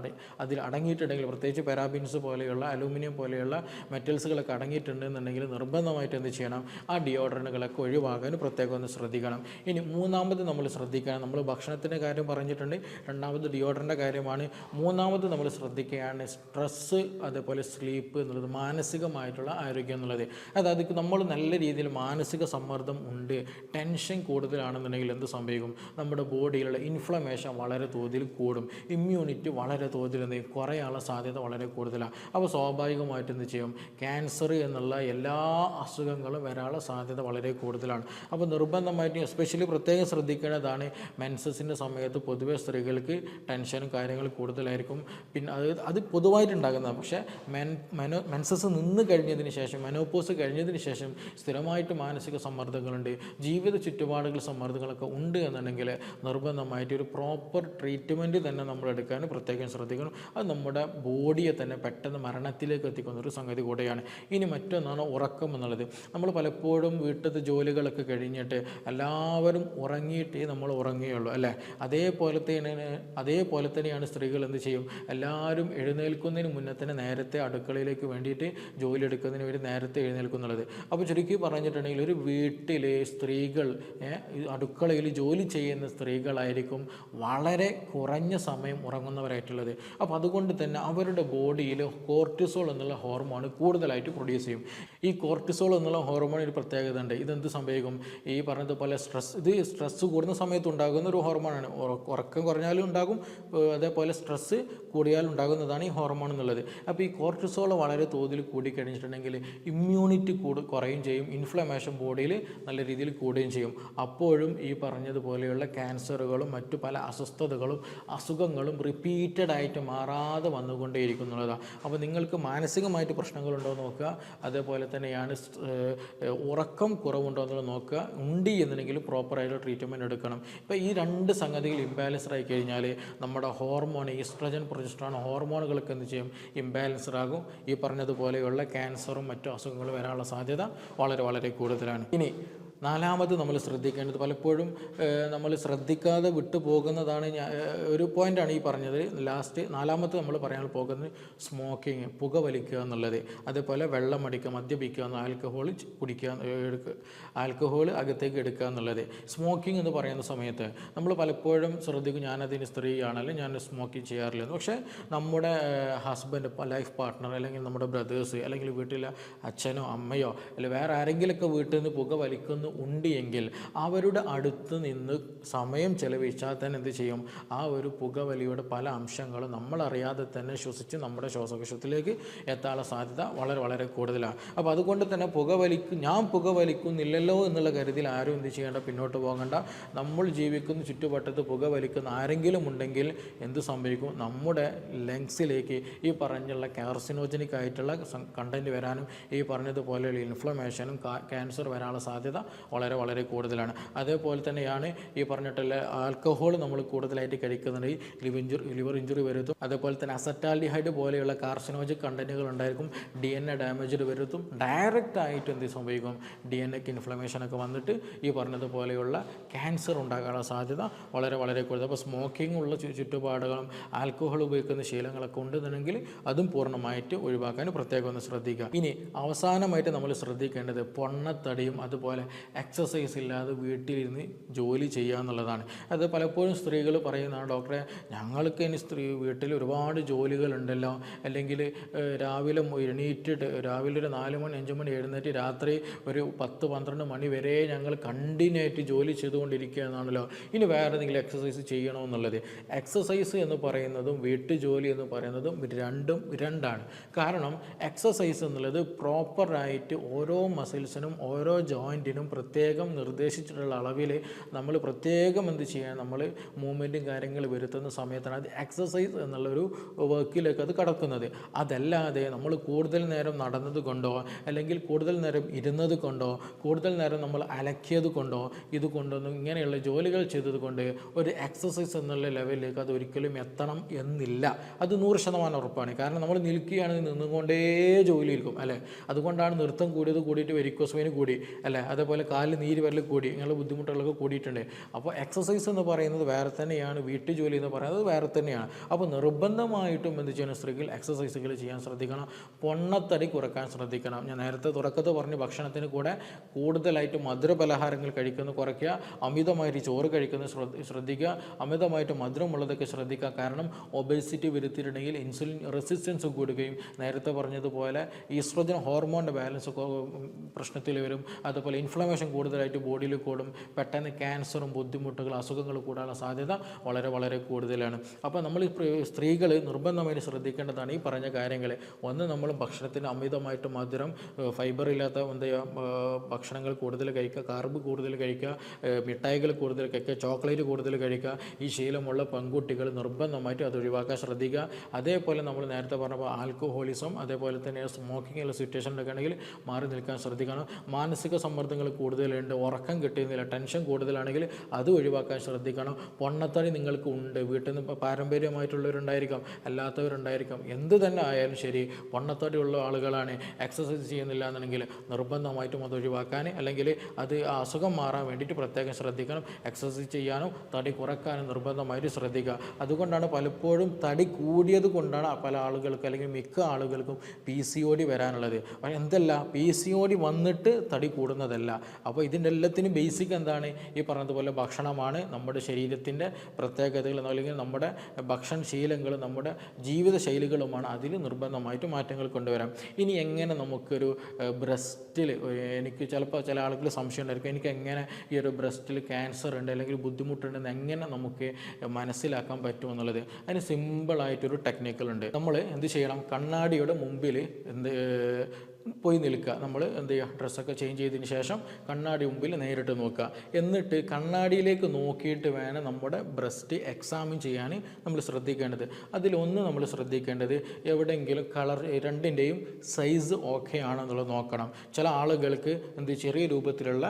അതിൽ അടങ്ങിയിട്ടുണ്ടെങ്കിൽ, പ്രത്യേകിച്ച് പാരാബിൻസ് പോലെയുള്ള അലൂമിനിയം പോലെയുള്ള മെറ്റൽസുകളൊക്കെ അടങ്ങിയിട്ടുണ്ടെന്നുണ്ടെങ്കിൽ നിർബന്ധമായിട്ട് എന്ത് ചെയ്യണം, ആ ഡിയോഡ്രൻറ്റുകളൊക്കെ ഒഴിവാക്കാൻ പ്രത്യേകം ഒന്ന് ശ്രദ്ധിക്കണം. ഇനി മൂന്നാമത് നമ്മൾ ശ്രദ്ധിക്കണം, നമ്മൾ ഭക്ഷണത്തിൻ്റെ കാര്യം പറഞ്ഞിട്ടുണ്ട്, രണ്ടാമത് ഡിയോഡ്രൻ്റെ കാര്യമാണ്. മൂന്നാമത് നമ്മൾ ശ്രദ്ധിക്കുകയാണ് സ്ട്രെസ്സ്, അതേപോലെ സ്ലീപ്പ് എന്നുള്ളത്, മാനസികമായിട്ടുള്ള ആരോഗ്യം എന്നുള്ളത്. അതായത് നമ്മൾ നല്ല രീതിയിൽ മാനസിക സമ്മർദ്ദം ഉണ്ട്, ടെൻഷൻ കൂടുതലാണെന്നുണ്ടെങ്കിൽ എന്ത് സംഭവിക്കും, നമ്മുടെ ബോഡിയിലുള്ള ഇൻഫ്ലമേഷൻ വളരെ തോതിൽ കൂടും, ഇമ്മ്യൂണിറ്റി വളരെ തോതിൽ എന്ത് ചെയ്യും, കുറയാനുള്ള സാധ്യത വളരെ കൂടുതലാണ്. അപ്പോൾ സ്വാഭാവികമായിട്ട് എന്ത് ചെയ്യും, ക്യാൻസർ എന്നുള്ള എല്ലാ അസുഖങ്ങളും വരാനുള്ള സാധ്യത വളരെ കൂടുതലാണ്. അപ്പോൾ നിർബന്ധമായിട്ടും എസ്പെഷ്യലി പ്രത്യേകം ശ്രദ്ധിക്കേണ്ടതാണ്, മെൻസസിൻ്റെ സമയത്ത് പൊതുവെ സ്ത്രീകൾക്ക് ടെൻഷനും കാര്യങ്ങളും കൂടുതലായിരിക്കും. പിന്നെ അത് പൊതുവായിട്ടുണ്ടാകുന്നതാണ്. പക്ഷേ മെൻസസ് നിന്ന് കഴിഞ്ഞതിന് ശേഷം, മെനോപോസ് കഴിഞ്ഞതിന് ശേഷം സ്ഥിരമായിട്ട് മാനസിക സമ്മർദ്ദങ്ങളുണ്ട്, ജീവിത ചുറ്റുപാടുകൾ സമ്മർദ്ദങ്ങളൊക്കെ ഉണ്ട് എന്നുണ്ടെങ്കിൽ നിർബന്ധമായിട്ട് ഒരു പ്രോപ്പർ ട്രീറ്റ്മെൻറ്റ് തന്നെ നമ്മൾ എടുക്കാൻ പ്രത്യേകം ശ്രദ്ധിക്കണം. അത് നമ്മുടെ ബോഡിയെ തന്നെ പെട്ടെന്ന് മരണത്തിലേക്ക് എത്തിക്കുന്ന ഒരു സംഗതി കൂടെയാണ്. ഇനി മറ്റൊന്നാണ് ഉറക്കം എന്നുള്ളത്. നമ്മൾ പലപ്പോഴും വീട്ടിലത്തെ ജോലികളൊക്കെ കഴിഞ്ഞിട്ട് എല്ലാവരും ഉറങ്ങിയിട്ടേ നമ്മൾ ഉറങ്ങുകയുള്ളൂ അല്ലേ. അതേപോലെ തന്നെയാണ് സ്ത്രീകൾ എന്ത് ചെയ്യും, എല്ലാവരും എഴുന്നേൽക്കുന്നതിന് മുന്നേ തന്നെ നേരത്തെ അടുക്കളയിലേക്ക് വേണ്ടിയിട്ട് ജോലി എടുക്കുന്നതിന് വേണ്ടി നേരത്തെ എഴുന്നേൽക്കുന്നുള്ളത്. അപ്പോൾ ചുരുക്കി പറഞ്ഞിട്ടുണ്ടെങ്കിൽ ഒരു വീട്ടിലെ സ്ത്രീകൾ അടുക്കളയിൽ ജോലി ചെയ്യുന്ന സ്ത്രീകളായിരിക്കും വളരെ കുറഞ്ഞ സമയം ഉറങ്ങുന്നവരായിട്ടുള്ളത്. അപ്പോൾ അതുകൊണ്ട് തന്നെ അവരുടെ ബോഡിയിൽ കോർട്ടിസോൾ എന്നുള്ള ഹോർമോൺ കൂടുതലായിട്ട് പ്രൊഡ്യൂസ് ചെയ്യും. ഈ കോർട്ടിസോൾ എന്നുള്ള ഹോർമോൺ ഒരു പ്രത്യേകത ഉണ്ട്. ഇതെന്ത് സംഭവിക്കും, ഈ പറഞ്ഞതുപോലെ സ്ട്രെസ്സ് കൂടുന്ന സമയത്ത് ഉണ്ടാകുന്ന ഒരു ഹോർമോണാണ്. ഉറക്കം കുറഞ്ഞാലും ഉണ്ടാകും, അതേപോലെ സ്ട്രെസ്സ് കൂടിയാൽ ഉണ്ടാകുന്നതാണ് ഈ ഹോർമോൺ എന്നുള്ളത്. അപ്പോൾ ഈ കോർട്ടിസോൾ വളരെ തോതിൽ കൂടിക്കഴിഞ്ഞിട്ടുണ്ടെങ്കിൽ ഇമ്മ്യൂണിറ്റി കുറയും ചെയ്യും, ഇൻഫ്ലമേഷൻ ബോഡിയിൽ നല്ല രീതിയിൽ കൂടുകയും ചെയ്യും. അപ്പോഴും ഈ പറഞ്ഞതുപോലെയുള്ള ക്യാൻസറുകളും മറ്റു പല അസുഖങ്ങളും റിപ്പീറ്റഡ് ആയിട്ട് മാറാതെ വന്നുകൊണ്ടേയിരിക്കുന്നുള്ളതാണ്. അപ്പോൾ നിങ്ങൾക്ക് മാനസികമായിട്ട് പ്രശ്നങ്ങളുണ്ടോ എന്ന് നോക്കുക, അതേപോലെ തന്നെയാണ് ഉറക്കം കുറവുണ്ടോ എന്നുള്ളത് നോക്കുക. ഉണ്ട് എന്നുണ്ടെങ്കിൽ പ്രോപ്പറായിട്ട് ട്രീറ്റ്മെൻറ്റ് എടുക്കണം. ഇപ്പോൾ ഈ രണ്ട് സംഗതികൾ ഇംബാലൻസ്ഡ് ആയി കഴിഞ്ഞാൽ നമ്മുടെ ഹോർമോൺ, ഈസ്ട്രജൻ പ്രൊജസ്ട്രോൺ ഹോർമോണുകളൊക്കെ എന്ത് ചെയ്യും, ഇംബാലൻസ്ഡ് ആകും. ഈ പറഞ്ഞതുപോലെയുള്ള ക്യാൻസറും മറ്റു അസുഖങ്ങളും വരാനുള്ള സാധ്യത വളരെ വളരെ കൂടുതലാണ്. ഇനി നാലാമത് നമ്മൾ ശ്രദ്ധിക്കേണ്ടത്, പലപ്പോഴും നമ്മൾ ശ്രദ്ധിക്കാതെ വിട്ടു പോകുന്നതാണ് ഒരു പോയിൻ്റാണ് ഈ പറഞ്ഞത്. നാലാമത് നമ്മൾ പറയാൻ പോകുന്നത് സ്മോക്കിങ്, പുകവലിക്കുക എന്നുള്ളത്. അതേപോലെ വെള്ളം അടിക്കുക, മദ്യപിക്കുക, ആൽക്കഹോൾ അകത്തേക്ക് എടുക്കുക എന്നുള്ളത്. സ്മോക്കിംഗ് എന്ന് പറയുന്ന സമയത്ത് നമ്മൾ പലപ്പോഴും ശ്രദ്ധിക്കും, ഞാനതിന് സ്ത്രീയാണല്ലോ, ഞാൻ സ്മോക്കിംഗ് ചെയ്യാറില്ല. പക്ഷേ നമ്മുടെ ഹസ്ബൻഡ്, ലൈഫ് പാർട്ട്ണർ, അല്ലെങ്കിൽ നമ്മുടെ ബ്രദേഴ്സ്, അല്ലെങ്കിൽ വീട്ടിലെ അച്ഛനോ അമ്മയോ അല്ലെങ്കിൽ വേറെ ആരെങ്കിലുമൊക്കെ വീട്ടിൽ നിന്ന് പുക വലിക്കുന്നു ഉണ്ട് എങ്കിൽ അവരുടെ അടുത്ത് നിന്ന് സമയം ചെലവഴിച്ചാൽ തന്നെ എന്ത് ചെയ്യും, ആ ഒരു പുകവലിയുടെ പല അംശങ്ങളും നമ്മളറിയാതെ തന്നെ ശ്വസിച്ച് നമ്മുടെ ശ്വാസകോശത്തിലേക്ക് എത്താനുള്ള സാധ്യത വളരെ വളരെ കൂടുതലാണ്. അപ്പോൾ അതുകൊണ്ട് തന്നെ ഞാൻ പുകവലിക്കുന്നില്ലല്ലോ എന്നുള്ള കരുതിൽ ആരും എന്ത് ചെയ്യേണ്ട, പിന്നോട്ട് പോകേണ്ട. നമ്മൾ ജീവിക്കുന്ന ചുറ്റുവട്ടത്ത് പുകവലിക്കുന്ന ആരെങ്കിലും ഉണ്ടെങ്കിൽ എന്ത് സംഭവിക്കും, നമ്മുടെ ലങ്സിലേക്ക് ഈ പറഞ്ഞുള്ള കാർസിനോജനിക് ആയിട്ടുള്ള കണ്ടൻറ്റ് വരാനും ഈ പറഞ്ഞതുപോലെയുള്ള ഇൻഫ്ലമേഷനും ക്യാൻസർ വരാനുള്ള സാധ്യത വളരെ വളരെ കൂടുതലാണ്. അതേപോലെ തന്നെയാണ് ഈ പറഞ്ഞിട്ടുള്ള ആൽക്കഹോൾ നമ്മൾ കൂടുതലായിട്ട് കഴിക്കുന്നുണ്ടെങ്കിൽ ലിവർ ഇഞ്ചുറി വരുത്തും. അതേപോലെ തന്നെ അസറ്റാൽഡിഹൈഡ് പോലെയുള്ള കാർസിനോജിക് കണ്ടന്റുകൾ ഉണ്ടായിരിക്കും, DNA ഡാമേജ് വരുത്തും. ഡയറക്റ്റ് ആയിട്ട് എന്ത് സംഭവിക്കും, DNA ഇൻഫ്ലമേഷനൊക്കെ വന്നിട്ട് ഈ പറഞ്ഞതുപോലെയുള്ള ക്യാൻസർ ഉണ്ടാകാനുള്ള സാധ്യത വളരെ വളരെ കൂടുതൽ. അപ്പോൾ സ്മോക്കിംഗ് ഉള്ള ചുറ്റുപാടുകളും ആൽക്കഹോൾ ഉപയോഗിക്കുന്ന ശീലങ്ങളൊക്കെ ഉണ്ടെന്നുണ്ടെങ്കിൽ അതും പൂർണ്ണമായിട്ട് ഒഴിവാക്കാൻ പ്രത്യേകം ഒന്ന് ശ്രദ്ധിക്കുക. ഇനി അവസാനമായിട്ട് നമ്മൾ ശ്രദ്ധിക്കേണ്ടത് പൊണ്ണത്തടിയും അതുപോലെ എക്സസൈസ് ഇല്ലാതെ വീട്ടിലിരുന്ന് ജോലി ചെയ്യുക എന്നുള്ളതാണ്. അത് പലപ്പോഴും സ്ത്രീകൾ പറയുന്നതാണ്, ഡോക്ടറെ ഞങ്ങൾക്ക് ഇനി വീട്ടിൽ ഒരുപാട് ജോലികളുണ്ടല്ലോ, അല്ലെങ്കിൽ രാവിലെ എണീറ്റിട്ട് രാവിലെ ഒരു 4 മണി 5 മണി എഴുന്നേറ്റ് രാത്രി ഒരു 10-12 മണി വരെ ഞങ്ങൾ കണ്ടിന്യൂ ആയിട്ട് ജോലി ചെയ്തുകൊണ്ടിരിക്കുക എന്നാണല്ലോ, ഇനി വേറെ എന്തെങ്കിലും എക്സസൈസ് ചെയ്യണമെന്നുള്ളത്. എക്സസൈസ് എന്ന് പറയുന്നതും വീട്ടുജോലി എന്ന് പറയുന്നതും രണ്ടും രണ്ടാണ്. കാരണം എക്സസൈസ് എന്നുള്ളത് പ്രോപ്പറായിട്ട് ഓരോ മസിൽസിനും ഓരോ ജോയിൻറ്റിനും പ്രത്യേകം നിർദ്ദേശിച്ചിട്ടുള്ള അളവിൽ നമ്മൾ പ്രത്യേകം എന്ത് ചെയ്യാൻ നമ്മൾ മൂവ്മെൻറ്റും കാര്യങ്ങൾ വരുത്തുന്ന സമയത്താണ് അത് എക്സസൈസ് എന്നുള്ളൊരു വർക്കിലേക്ക് അത് കടക്കുന്നത്. അതല്ലാതെ നമ്മൾ കൂടുതൽ നേരം നടന്നത് കൊണ്ടോ അല്ലെങ്കിൽ കൂടുതൽ നേരം ഇരുന്നത് കൊണ്ടോ കൂടുതൽ നേരം നമ്മൾ അലക്കിയത് കൊണ്ടോ ഇതുകൊണ്ടൊന്നും ഇങ്ങനെയുള്ള ജോലികൾ ചെയ്തത് കൊണ്ട് ഒരു എക്സസൈസ് എന്നുള്ള ലെവലിലേക്ക് അത് ഒരിക്കലും എത്തണം എന്നില്ല. അത് 100% ഉറപ്പാണ്. കാരണം നമ്മൾ നിൽക്കുകയാണെങ്കിൽ നിന്നുകൊണ്ടേ ജോലി ഇരിക്കും അല്ലേ. അതുകൊണ്ടാണ് നൃത്തം കൂടിയിട്ട് വെരിക്കോസ് വെയിൻ കൂടി അല്ലേ, അതേപോലെ കാലിൽ നീര് വരൽ കൂടി, ഇങ്ങനെയുള്ള ബുദ്ധിമുട്ടുകളൊക്കെ കൂടിയിട്ടുണ്ട്. അപ്പോൾ എക്സസൈസ് എന്ന് പറയുന്നത് വേറെ തന്നെയാണ്, വീട്ടുജോലി എന്ന് പറയുന്നത് വേറെ തന്നെയാണ്. അപ്പോൾ നിർബന്ധമായിട്ടും എന്ത് ചെയ്യണം, സ്ത്രീകൾ എക്സസൈസുകൾ ചെയ്യാൻ ശ്രദ്ധിക്കണം, പൊണ്ണത്തടി കുറക്കാൻ ശ്രദ്ധിക്കണം. ഞാൻ നേരത്തെ തുടക്കത്തിൽ പറഞ്ഞ ഭക്ഷണത്തിന് കൂടെ കൂടുതലായിട്ട് മധുരപലഹാരങ്ങൾ കഴിക്കുന്നത് കുറയ്ക്കുക, അമിതമായിട്ട് ചോറ് കഴിക്കുന്നത് ശ്രദ്ധിക്കുക, അമിതമായിട്ട് മധുരമുള്ളതൊക്കെ ശ്രദ്ധിക്കുക. കാരണം ഒബേസിറ്റി വരുത്തിയിട്ടുണ്ടെങ്കിൽ ഇൻസുലിൻ റെസിസ്റ്റൻസ് കൂടുകയും നേരത്തെ പറഞ്ഞതുപോലെ ഈസ്ട്രോജൻ ഹോർമോണിൻ്റെ ബാലൻസ് പ്രശ്നത്തിൽ വരും, അതുപോലെ ഇൻഫ്ലമേഷൻ കൂടുതലായിട്ട് ബോഡിയിൽ കൂടും, പെട്ടെന്ന് ക്യാൻസറും ബുദ്ധിമുട്ടുകൾ അസുഖങ്ങൾ കൂടാനുള്ള സാധ്യത വളരെ വളരെ കൂടുതലാണ്. അപ്പോൾ നമ്മൾ സ്ത്രീകൾ നിർബന്ധമായിട്ട് ശ്രദ്ധിക്കേണ്ടതാണ് ഈ പറഞ്ഞ കാര്യങ്ങൾ. ഒന്ന്, നമ്മൾ ഭക്ഷണത്തിന് അമിതമായിട്ട് മധുരം ഫൈബർ ഇല്ലാത്ത ഭക്ഷണങ്ങൾ കൂടുതൽ കഴിക്കുക, കാർബ് കൂടുതൽ കഴിക്കുക, മിഠായികൾ കൂടുതൽ കഴിക്കുക, ചോക്ലേറ്റ് കൂടുതൽ കഴിക്കുക. ഈ ശീലമുള്ള പെൺകുട്ടികൾ നിർബന്ധമായിട്ട് അത് ഒഴിവാക്കാൻ ശ്രദ്ധിക്കുക. അതേപോലെ നമ്മൾ നേരത്തെ പറഞ്ഞപ്പോൾ ആൽക്കഹോളിസം, അതേപോലെ തന്നെ സ്മോക്കിംഗ് ഉള്ള സിറ്റുവേഷനൊക്കെ ആണെങ്കിൽ മാറി നിൽക്കാൻ ശ്രദ്ധിക്കണം. മാനസിക സമ്മർദ്ദങ്ങൾ കൂടുതലുണ്ട്, ഉറക്കം കിട്ടുന്നില്ല, ടെൻഷൻ കൂടുതലാണെങ്കിൽ അത് ഒഴിവാക്കാൻ ശ്രദ്ധിക്കണം. പൊണ്ണത്തടി നിങ്ങൾക്ക് ഉണ്ട്, വീട്ടിൽ നിന്ന് പാരമ്പര്യമായിട്ടുള്ളവരുണ്ടായിരിക്കാം, അല്ലാത്തവരുണ്ടായിരിക്കാം, എന്ത് തന്നെ ആയാലും ശരി, പൊണ്ണത്തടി ഉള്ള ആളുകളാണ് എക്സസൈസ് ചെയ്യുന്നില്ല എന്നുണ്ടെങ്കിൽ നിർബന്ധമായിട്ടും അത് ഒഴിവാക്കാൻ, അല്ലെങ്കിൽ അത് അസുഖം മാറാൻ വേണ്ടിയിട്ട് പ്രത്യേകം ശ്രദ്ധിക്കണം. എക്സസൈസ് ചെയ്യാനും തടി കുറക്കാനും നിർബന്ധമായിട്ട് ശ്രദ്ധിക്കുക. അതുകൊണ്ടാണ് പലപ്പോഴും തടി കൂടിയത് കൊണ്ടാണ് പല ആളുകൾക്ക് അല്ലെങ്കിൽ മിക്ക ആളുകൾക്കും PCOD വരാനുള്ളത്. എന്തല്ല, PCOD വന്നിട്ട് തടി കൂടുന്നതല്ല. അപ്പോൾ ഇതിൻ്റെ എല്ലാത്തിനും ബേസിക് എന്താണ്, ഈ പറഞ്ഞതുപോലെ ഭക്ഷണമാണ്, നമ്മുടെ ശരീരത്തിൻ്റെ പ്രത്യേകതകൾ അല്ലെങ്കിൽ നമ്മുടെ ഭക്ഷണശീലങ്ങൾ, നമ്മുടെ ജീവിത ശൈലികളുമാണ് അതിൽ നിർബന്ധമായിട്ട് മാറ്റങ്ങൾ കൊണ്ടുവരാം. ഇനി എങ്ങനെ നമുക്കൊരു ബ്രസ്റ്റിൽ, എനിക്ക് ചിലപ്പോൾ ചില ആളുകൾ സംശയം ഉണ്ടായിരിക്കും, എനിക്ക് എങ്ങനെ ഈ ഒരു ബ്രസ്റ്റിൽ ക്യാൻസർ ഉണ്ട് അല്ലെങ്കിൽ ബുദ്ധിമുട്ടുണ്ടെന്ന് എങ്ങനെ നമുക്ക് മനസ്സിലാക്കാൻ പറ്റുമെന്നുള്ളത്. അതിന് സിമ്പിളായിട്ടൊരു ടെക്നിക്കുകളുണ്ട്. നമ്മൾ എന്ത് ചെയ്യണം, കണ്ണാടിയുടെ മുമ്പിൽ പോയി നിൽക്കുക. നമ്മൾ എന്ത് ചെയ്യുക, ഡ്രസ്സൊക്കെ ചേഞ്ച് ചെയ്തതിന് ശേഷം കണ്ണാടി മുമ്പിൽ നേരിട്ട് നോക്കുക. എന്നിട്ട് കണ്ണാടിയിലേക്ക് നോക്കിയിട്ട് വേണം നമ്മുടെ ബ്രസ്റ്റ് എക്സാമിൻ ചെയ്യാൻ നമ്മൾ ശ്രദ്ധിക്കേണ്ടത്. അതിലൊന്ന് നമ്മൾ ശ്രദ്ധിക്കേണ്ടത് എവിടെയെങ്കിലും കളർ രണ്ടിൻ്റെയും സൈസ് ഓക്കെ ആണെന്നുള്ളത് നോക്കണം. ചില ആളുകൾക്ക് ചെറിയ രൂപത്തിലുള്ള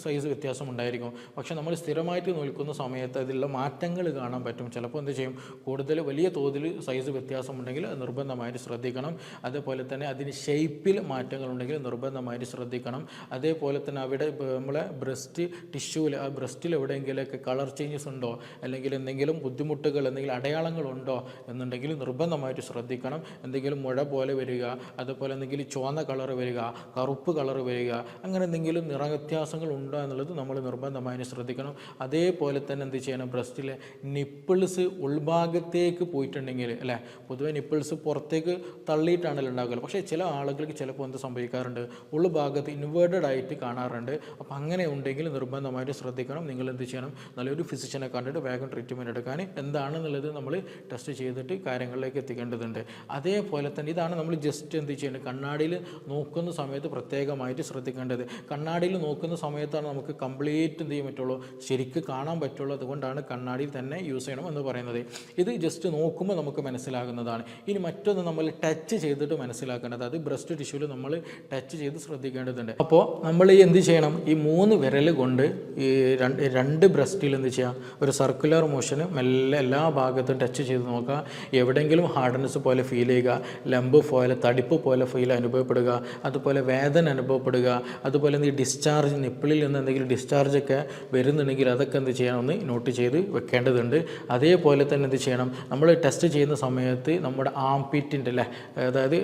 സൈസ് വ്യത്യാസം ഉണ്ടായിരിക്കും. പക്ഷേ നമ്മൾ സ്ഥിരമായിട്ട് നിൽക്കുന്ന സമയത്ത് അതിലുള്ള മാറ്റങ്ങൾ കാണാൻ പറ്റും. ചിലപ്പോൾ എന്ത് ചെയ്യും, കൂടുതൽ വലിയ തോതിൽ സൈസ് വ്യത്യാസമുണ്ടെങ്കിൽ നിർബന്ധമായിട്ട് ശ്രദ്ധിക്കണം. അതേപോലെ തന്നെ അതിന് ഷേപ്പിൽ മാറ്റങ്ങളുണ്ടെങ്കിൽ നിർബന്ധമായിട്ട് ശ്രദ്ധിക്കണം. അതേപോലെ തന്നെ അവിടെ നമ്മളെ ബ്രസ്റ്റ് ടിഷ്യൂവിൽ, ആ ബ്രസ്റ്റിൽ എവിടെയെങ്കിലുമൊക്കെ കളർ ചേഞ്ചസ് ഉണ്ടോ അല്ലെങ്കിൽ എന്തെങ്കിലും ബുദ്ധിമുട്ടുകൾ എന്തെങ്കിലും അടയാളങ്ങളുണ്ടോ എന്നുണ്ടെങ്കിൽ നിർബന്ധമായിട്ട് ശ്രദ്ധിക്കണം. എന്തെങ്കിലും മുഴ പോലെ വരിക, അതുപോലെ എന്തെങ്കിലും ചുവന്ന കളർ വരിക, കറുപ്പ് കളർ വരിക, അങ്ങനെ എന്തെങ്കിലും നിറവ്യത്യാസങ്ങൾ ഉണ്ടോ എന്നുള്ളത് നമ്മൾ നിർബന്ധമായിട്ട് ശ്രദ്ധിക്കണം. അതേപോലെ തന്നെ എന്ത് ചെയ്യണം, ബ്രസ്റ്റിലെ നിപ്പിൾസ് ഉൾഭാഗത്തേക്ക് പോയിട്ടുണ്ടെങ്കിൽ അല്ലേ, പൊതുവെ നിപ്പിൾസ് പുറത്തേക്ക് തള്ളിയിട്ടാണല്ലോ ഉണ്ടാകുക. പക്ഷേ ചില ആളുകൾക്ക് ചിലപ്പോൾ എന്ത് സംഭവിക്കാറുണ്ട്, ഉൾഭാഗത്ത് ഇൻവേർട്ടഡ് ആയിട്ട് കാണാറുണ്ട്. അപ്പോൾ അങ്ങനെ ഉണ്ടെങ്കിൽ നിർബന്ധമായിട്ട് ശ്രദ്ധിക്കണം. നിങ്ങൾ എന്ത് ചെയ്യണം, നല്ലൊരു ഫിസിഷ്യനെ കണ്ടിട്ട് വേഗം ട്രീറ്റ്മെൻറ്റ് എടുക്കാൻ എന്താണെന്നുള്ളത് നമ്മൾ ടെസ്റ്റ് ചെയ്തിട്ട് കാര്യങ്ങളിലേക്ക് എത്തിക്കേണ്ടതുണ്ട്. അതേപോലെ തന്നെ ഇതാണ് നമ്മൾ ജസ്റ്റ് എന്ത് ചെയ്യേണ്ടത്, കണ്ണാടിയിൽ നോക്കുന്ന സമയത്ത് പ്രത്യേകമായിട്ട് ശ്രദ്ധിക്കേണ്ടത്. കണ്ണാടിയിൽ നോക്കുന്ന സമയത്താണ് നമുക്ക് കംപ്ലീറ്റ് എന്ത് ചെയ്യാൻ പറ്റുള്ളൂ, ശരിക്ക് കാണാൻ പറ്റുള്ളൂ. അതുകൊണ്ടാണ് കണ്ണാടിയിൽ തന്നെ യൂസ് ചെയ്യണം എന്ന് പറയുന്നത്. ഇത് ജസ്റ്റ് നോക്കുമ്പോൾ നമുക്ക് മനസ്സിലാകുന്നതാണ്. ഇനി മറ്റൊന്ന് നമ്മൾ ടച്ച് ചെയ്തിട്ട് മനസ്സിലാക്കേണ്ടത്, അത് ബ്രസ്റ്റ് ടിഷ്യൂവിൽ നമ്മൾ ടച്ച് ചെയ്ത് ശ്രദ്ധിക്കേണ്ടതുണ്ട്. അപ്പോൾ നമ്മൾ എന്ത് ചെയ്യണം, ഈ 3 വിരൽ കൊണ്ട് ഈ രണ്ട് ബ്രസ്റ്റിൽ എന്ത് ചെയ്യാം, ഒരു സർക്കുലർ മോഷന് മെല്ലെ എല്ലാ ഭാഗത്തും ടച്ച് ചെയ്ത് നോക്കുക. എവിടെയെങ്കിലും ഹാർഡ്നെസ് പോലെ ഫീൽ ചെയ്യുക, ലംബ് പോലെ തടിപ്പ് പോലെ ഫീൽ അനുഭവപ്പെടുക, അതുപോലെ വേദന അനുഭവപ്പെടുക, അതുപോലെ ഈ ഡിസ്ചാർജ് നിപ്പിളിൽ നിന്ന് എന്തെങ്കിലും ഡിസ്ചാർജൊക്കെ വരുന്നുണ്ടെങ്കിൽ അതൊക്കെ എന്ത് ചെയ്യണം, ഒന്ന് നോട്ട് ചെയ്ത് വെക്കേണ്ടതുണ്ട്. അതേപോലെ തന്നെ എന്ത് ചെയ്യണം, നമ്മൾ ടെസ്റ്റ് ചെയ്യുന്ന സമയത്ത് നമ്മുടെ ആംപിറ്റിൻ്റെ അല്ലേ, അതായത്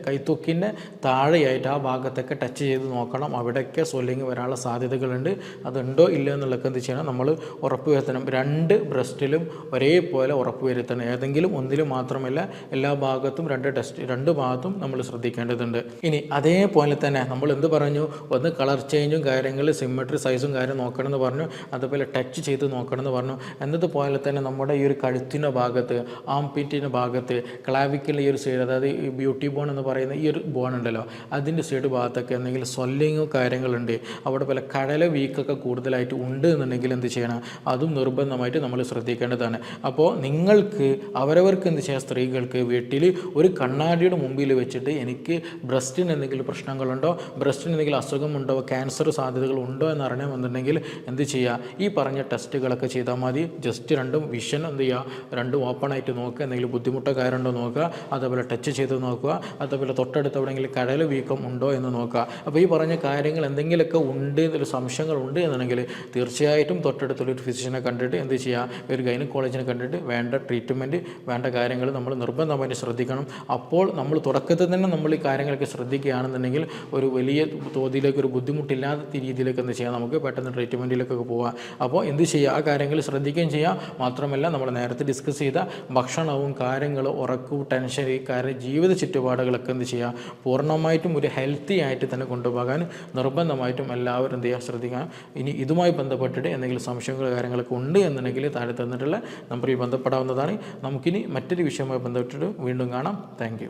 കൈത്തൊക്കിൻ്റെ താഴെയായിട്ട് ആ ഭാഗത്തൊക്കെ ടച്ച് ചെയ്ത് നോക്കണം. അവിടെയൊക്കെ സ്വെല്ലിങ് വരാനുള്ള സാധ്യതകളുണ്ട്. അതുണ്ടോ ഇല്ല എന്നുള്ളതൊക്കെ എന്ത് ചെയ്യണം, നമ്മൾ ഉറപ്പ് വരുത്തണം. 2 ബ്രസ്റ്റിലും ഒരേപോലെ ഉറപ്പ് വരുത്തണം. ഏതെങ്കിലും ഒന്നിലും മാത്രമല്ല, എല്ലാ ഭാഗത്തും 2 ഭാഗത്തും നമ്മൾ ശ്രദ്ധിക്കേണ്ടതുണ്ട്. ഇനി അതേപോലെ തന്നെ നമ്മൾ എന്ത് പറഞ്ഞു, ഒന്ന് കളർ ചേഞ്ചും കാര്യങ്ങൾ, സിമ്മട്രി, സൈസും കാര്യം നോക്കണം എന്ന് പറഞ്ഞു. അതുപോലെ ടച്ച് ചെയ്ത് നോക്കണം എന്ന് പറഞ്ഞു. എന്നതുപോലെ തന്നെ നമ്മുടെ ഈ ഒരു കഴുത്തിൻ്റെ ഭാഗത്ത്, ആംപിറ്റിൻ്റെ ഭാഗത്ത്, ക്ലാവിക്കലിൻ്റെ ഈ ഒരു സൈഡ്, അതായത് ഈ ബ്യൂട്ടി ബോൺ എന്ന് പറയുന്ന ഈ ഒരു ബോൺ ഉണ്ടല്ലോ, അതിൻ്റെ സൈഡ് ഭാഗത്തൊക്കെ എന്തെങ്കിലും സ്വെല്ലിങ്ങോ കാര്യങ്ങളുണ്ട്, അവിടെ പോലെ കടല വീക്കൊക്കെ കൂടുതലായിട്ട് ഉണ്ട് എന്നുണ്ടെങ്കിൽ എന്ത് ചെയ്യണം, അതും നിർബന്ധമായിട്ട് നമ്മൾ ശ്രദ്ധിക്കേണ്ടതാണ്. അപ്പോൾ നിങ്ങൾക്ക് അവരവർക്ക് എന്ത് ചെയ്യാം, സ്ത്രീകൾക്ക് വീട്ടിൽ ഒരു കണ്ണാടിയുടെ മുമ്പിൽ വെച്ചിട്ട് എനിക്ക് ബ്രസ്റ്റിന് എന്തെങ്കിലും പ്രശ്നങ്ങളുണ്ടോ, ബ്രസ്റ്റിന് എന്തെങ്കിലും അസുഖമുണ്ടോ, ക്യാൻസർ സാധ്യതകൾ ഉണ്ടോ എന്ന് അറിയണമെന്നുണ്ടെങ്കിൽ എന്ത് ചെയ്യുക, ഈ പറഞ്ഞ ടെസ്റ്റുകളൊക്കെ ചെയ്താൽ മതി. ജസ്റ്റ് 2 വിഷൻ എന്ത് ചെയ്യുക, 2 ഓപ്പൺ ആയിട്ട് നോക്കുക, എന്തെങ്കിലും ബുദ്ധിമുട്ടോ കാര്യമുണ്ടോ നോക്കുക, അതേപോലെ ടച്ച് ചെയ്ത് നോക്കുക, അതേപോലെ തൊട്ടടുത്ത് എവിടെയെങ്കിലും കടൽ വീക്കം ഉണ്ടോ എന്ന് നോക്കുക. അപ്പോൾ ഈ പറഞ്ഞ കാര്യങ്ങൾ എന്തെങ്കിലുമൊക്കെ ഉണ്ട്, ഒരു സംശയങ്ങളുണ്ട് എന്നുണ്ടെങ്കിൽ തീർച്ചയായിട്ടും തൊട്ടടുത്തുള്ളൊരു ഫിസിഷ്യനെ കണ്ടിട്ട് എന്ത് ചെയ്യുക, ഒരു ഗൈനക്കോളജിനെ കണ്ടിട്ട് വേണ്ട ട്രീറ്റ്മെൻറ്റ്, വേണ്ട കാര്യങ്ങൾ നമ്മൾ നിർബന്ധമായിട്ട് ശ്രദ്ധിക്കണം. അപ്പോൾ നമ്മൾ തുടക്കത്തിൽ തന്നെ നമ്മൾ ഈ കാര്യങ്ങളൊക്കെ ശ്രദ്ധിക്കുകയാണെന്നുണ്ടെങ്കിൽ ഒരു വലിയ തോതിലേക്ക്, ഒരു ബുദ്ധിമുട്ടില്ലാത്ത രീതിയിലേക്ക് എന്ത് ചെയ്യാം, നമുക്ക് പെട്ടെന്ന് ട്രീറ്റ്മെൻറ്റിലേക്കൊക്കെ പോകാം. അപ്പോൾ എന്ത് ചെയ്യുക, ആ കാര്യങ്ങൾ ശ്രദ്ധിക്കുകയും ചെയ്യുക. മാത്രമല്ല നമ്മൾ നേരത്തെ ഡിസ്കസ് ചെയ്ത ഭക്ഷണവും കാര്യങ്ങളും, ഉറക്കവും, ടെൻഷൻ, ഈ കാര്യം ജീവിത ചുറ്റുപാടുകളൊക്കെ എന്ത് ചെയ്യുക, പൂർണ്ണമായിട്ടും ഒരു ഹെൽത്തി ആയിട്ട് തന്നെ കൊണ്ടുപോകാൻ നിർബന്ധമായിട്ടും എല്ലാവരും എന്ത് ചെയ്യുക, ശ്രദ്ധിക്കുക. ഇനി ഇതുമായി ബന്ധപ്പെട്ടിട്ട് എന്തെങ്കിലും സംശയങ്ങളോ കാര്യങ്ങളൊക്കെ ഉണ്ട് എന്നുണ്ടെങ്കിൽ താഴെ തന്നിട്ടുള്ള നമ്പറിൽ ബന്ധപ്പെടാവുന്നതാണ്. നമുക്കിനി മറ്റൊരു വിഷയവുമായി ബന്ധപ്പെട്ടിട്ട് വീണ്ടും കാണാം. താങ്ക്